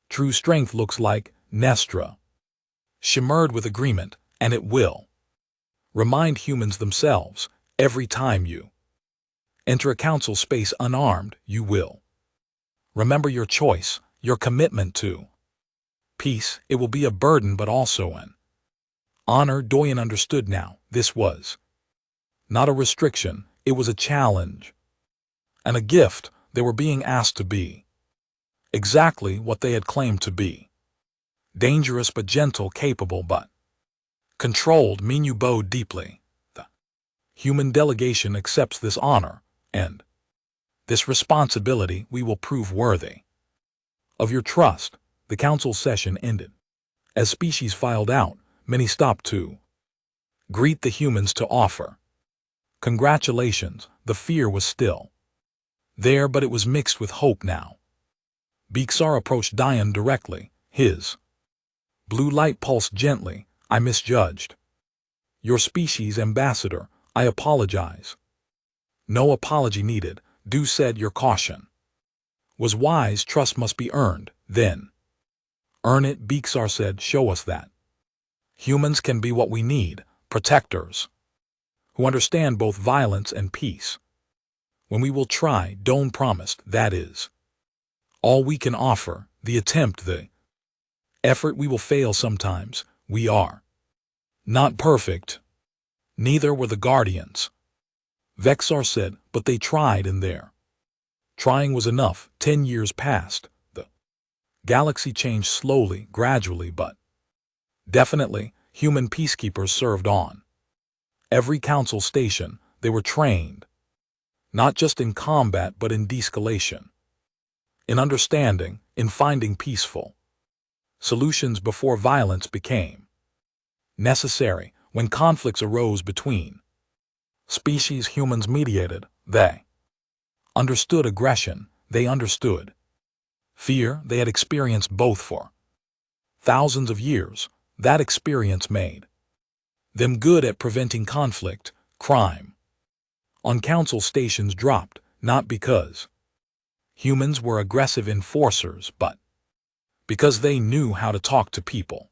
true strength looks like. Nestra shimmered with agreement, and it will remind humans themselves. Every time you enter a council space unarmed, you will remember your choice, your commitment to peace. It will be a burden but also an honor. Doyen understood now. This was not a restriction. It was a challenge and a gift. They were being asked to be exactly what they had claimed to be. Dangerous but gentle, capable but controlled. Mean you bowed deeply. The human delegation accepts this honor and this responsibility. We will prove worthy of your trust. The council session ended. As species filed out, many stopped to greet the humans, to offer congratulations. The fear was still there, but it was mixed with hope now. Bixar approached Diane directly. His blue light pulsed gently. I misjudged your species, ambassador. I apologize. No apology needed. Du said your caution was wise. Trust must be earned. Then earn it, Bixar said. Show us that humans can be what we need, protectors who understand both violence and peace. When we will try, Doan promised, that is all we can offer. The attempt, the effort. We will fail sometimes. We are not perfect. Neither were the Guardians, Vexar said, but they tried, and their trying was enough. 10 years passed. The galaxy changed slowly, gradually, but definitely. Human peacekeepers served on every council station. They were trained not just in combat but in de-escalation, in understanding, in finding peaceful solutions before violence became necessary. When conflicts arose between species, humans mediated. They understood aggression. They understood fear. They had experienced both for thousands of years. That experience made them good at preventing conflict. Crime on council stations dropped, not because humans were aggressive enforcers, but because they knew how to talk to people.